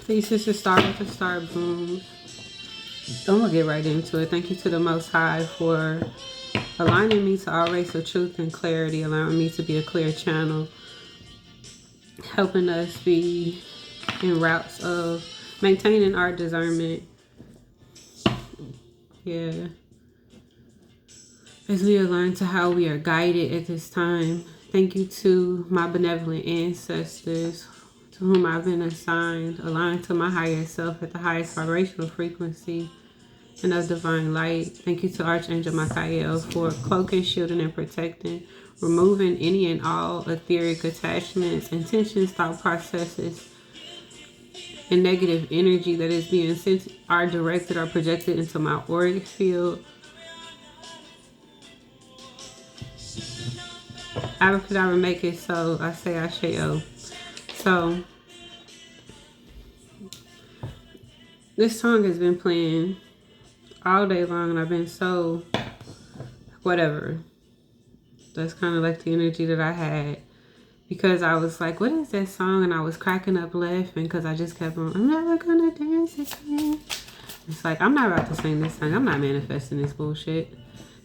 Peace, this is Star with the Star Blooms. I'm gonna get right into it. Thank you to the Most High for aligning me to all rays of truth and clarity, allowing me to be a clear channel, helping us be in routes of maintaining our discernment. Yeah. As we align to how we are guided at this time. Thank you to my benevolent ancestors to whom I've been assigned, aligned to my higher self at the highest vibrational frequency and of divine light. Thank you to Archangel Michael for cloaking, shielding, and protecting, removing any and all etheric attachments, intentions, thought processes, and negative energy that is being sent or directed or projected into my auric field. Abracadabra, make it so. I say Asheo. So, this song has been playing all day long, and I've been so whatever. That's kind of like the energy that I had, because I was like, what is that song? And I was cracking up laughing because I just kept on, I'm never gonna dance again. It's like, I'm not about to sing this song. I'm not manifesting this bullshit.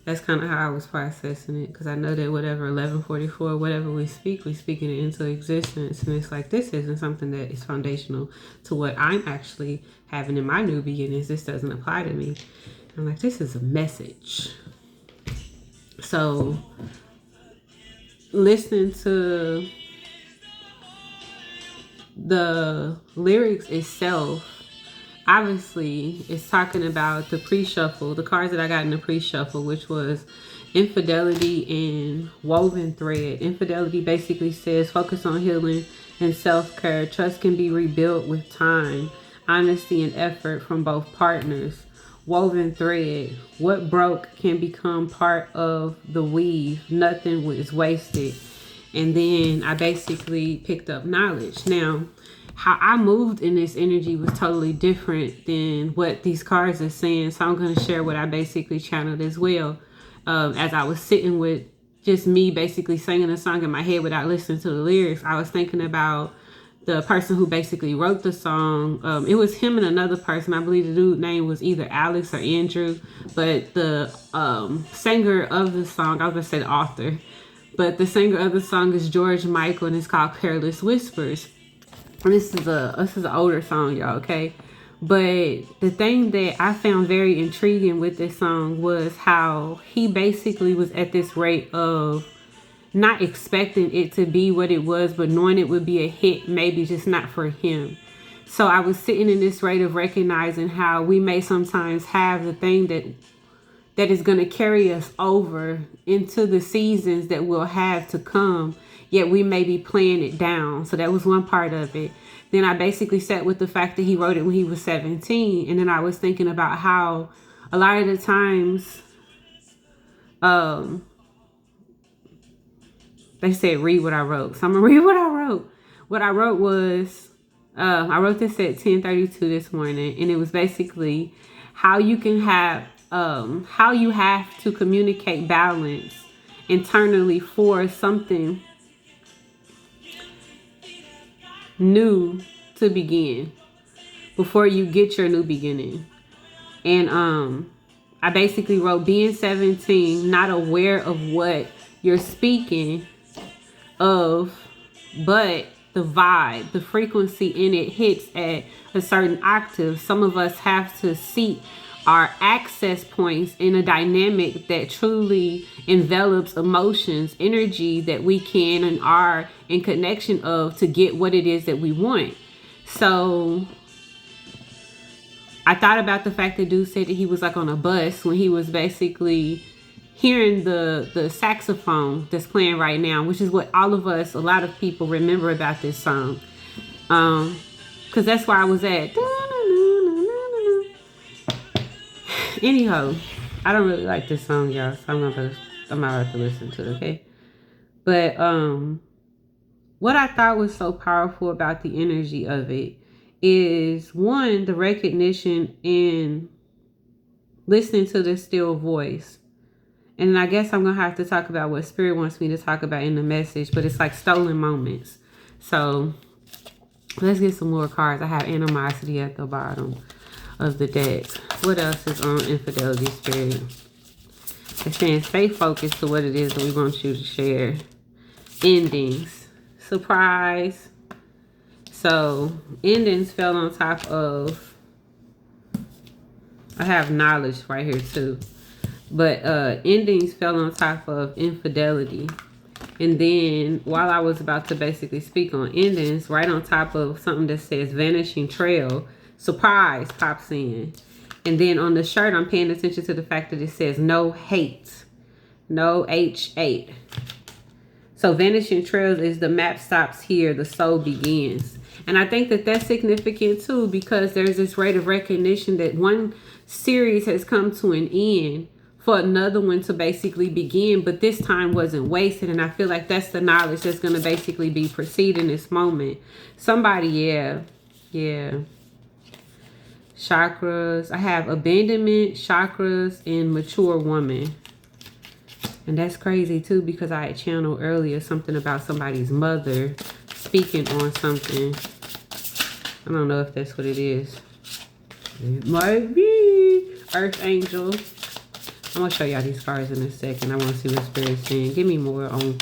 That's kind of how I was processing it, because I know that whatever 1144, whatever we speaking it into existence. And it's like, this isn't something that is foundational to what I'm actually having in my new beginnings. This doesn't apply to me. I'm like, this is a message. So listening to the lyrics itself, obviously it's talking about the pre-shuffle, the cards that I got in the pre-shuffle, which was infidelity and woven thread. Infidelity basically says focus on healing and self-care. Trust can be rebuilt with time, honesty, and effort from both partners. Woven thread, what broke can become part of the weave. Nothing is wasted. And then I basically picked up knowledge. Now, how I moved in this energy was totally different than what these cards are saying. So I'm going to share what I basically channeled as well. As I was sitting with just me basically singing a song in my head without listening to the lyrics, I was thinking about the person who basically wrote the song. It was him and another person. I believe the dude's name was either Alex or Andrew. But the singer of the song, I was going to say the author, but the singer of the song is George Michael, and it's called Careless Whispers. This is an older song, y'all, okay? But the thing that I found very intriguing with this song was how he basically was at this rate of not expecting it to be what it was, but knowing it would be a hit, maybe just not for him. So I was sitting in this rate of recognizing how we may sometimes have the thing that is going to carry us over into the seasons that we'll have to come, yet we may be playing it down. So that was one part of it. Then I basically sat with the fact that he wrote it when he was 17. And then I was thinking about how a lot of the times, they said, read what I wrote. So I'm going to read what I wrote. What I wrote was, I wrote this at 10:32 this morning. And it was basically how you can have, how you have to communicate balance internally for something new to begin before you get your new beginning. And I basically wrote, being 17, not aware of what you're speaking of, but the vibe, the frequency in it hits at a certain octave. Some of us have to seek our access points in a dynamic that truly envelops emotions, energy that we can and are in connection of to get what it is that we want. So I thought about the fact that dude said that he was like on a bus when he was basically hearing the saxophone that's playing right now, which is what all of us, a lot of people remember about this song. Because that's where I was at. Anyhow, I don't really like this song, y'all, so I'm not about to listen to it, okay? But what I thought was so powerful about the energy of it is, one, the recognition in listening to the still voice. And I guess I'm going to have to talk about what Spirit wants me to talk about in the message, but it's like stolen moments. So Let's get some more cards. I have animosity at the bottom of the deck. What else is on infidelity spirit? It's saying stay focused to what it is that we want you to share. Endings. Surprise. So endings fell on top of, I have knowledge right here too. But endings fell on top of infidelity. And then while I was about to basically speak on endings, right on top of something that says vanishing trail, surprise pops in. And then on the shirt, I'm paying attention to the fact that it says no hate. No H8. So vanishing trails is the map stops here, the soul begins. And I think that that's significant too, because there's this rate of recognition that one series has come to an end for another one to basically begin, but this time wasn't wasted. And I feel like that's the knowledge that's going to basically be preceding this moment. Somebody, yeah. Chakras. I have abandonment, chakras, and mature woman. And that's crazy too, because I had channeled earlier something about somebody's mother speaking on something. I don't know if that's what it is. It might be Earth Angel. I'm going to show y'all these cards in a second. I want to see what Spirit's saying. Give me more on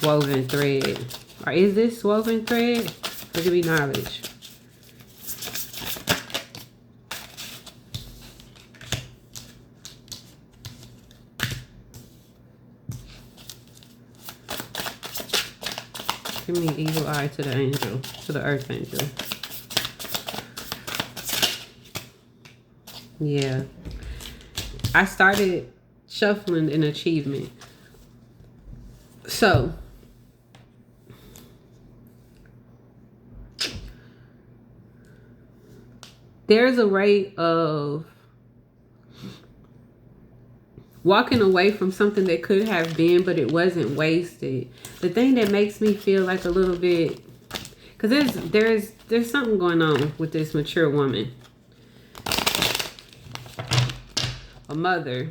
woven thread. Or is this woven thread? Or give me knowledge. Give me evil eye to the angel, to the Earth Angel. Yeah. I started shuffling an achievement. So, there's a rate of walking away from something that could have been, but it wasn't wasted. The thing that makes me feel like a little bit, because there's something going on with this mature woman. A mother.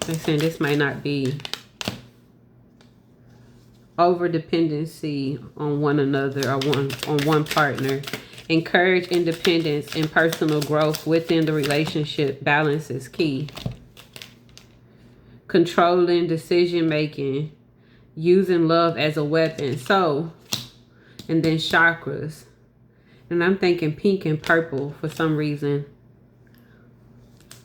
They're saying this might not be over dependency on one another or on one partner. Encourage independence and personal growth within the relationship. Balance is key. Controlling decision making. Using love as a weapon. So, and then chakras. And I'm thinking pink and purple for some reason.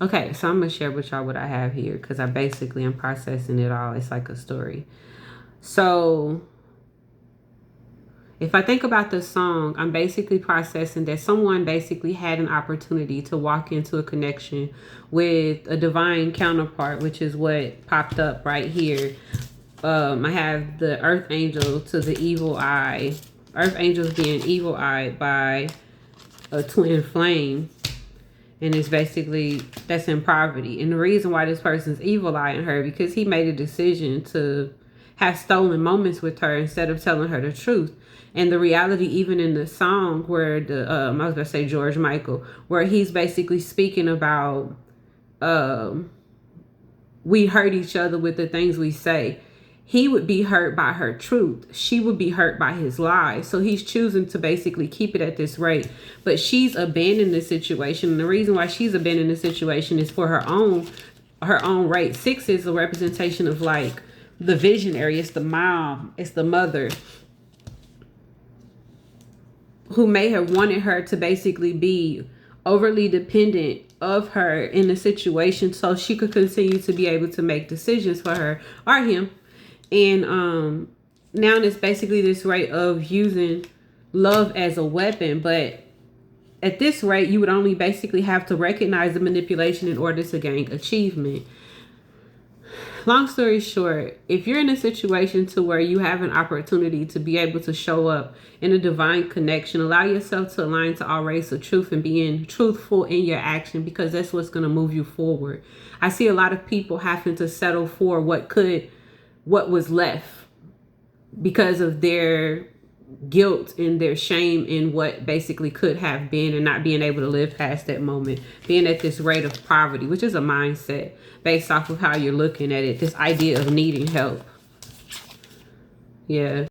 Okay, so I'm going to share with y'all what I have here, because I basically am processing it all. It's like a story. So if I think about the song, I'm basically processing that someone basically had an opportunity to walk into a connection with a divine counterpart, which is what popped up right here. I have the Earth Angel to the evil eye. Earth Angels being evil eyed by a twin flame. And it's basically, that's in poverty. And the reason why this person's evil eyeing her, because he made a decision to have stolen moments with her instead of telling her the truth. And the reality, even in the song where I was going to say George Michael, where he's basically speaking about we hurt each other with the things we say. He would be hurt by her truth. She would be hurt by his lies. So he's choosing to basically keep it at this rate. But she's abandoned the situation. And the reason why she's abandoned the situation is for her own rate. 6 is a representation of like the visionary. It's the mom. It's the mother who may have wanted her to basically be overly dependent of her in the situation so she could continue to be able to make decisions for her or him. And now it's basically this rate of using love as a weapon. But at this rate, you would only basically have to recognize the manipulation in order to gain achievement. Long story short, if you're in a situation to where you have an opportunity to be able to show up in a divine connection, allow yourself to align to all rays of truth and being truthful in your action, because that's what's going to move you forward. I see a lot of people having to settle for what was left because of their guilt and their shame in what basically could have been, and not being able to live past that moment, being at this rate of poverty, which is a mindset based off of how you're looking at it, this idea of needing help. Yeah.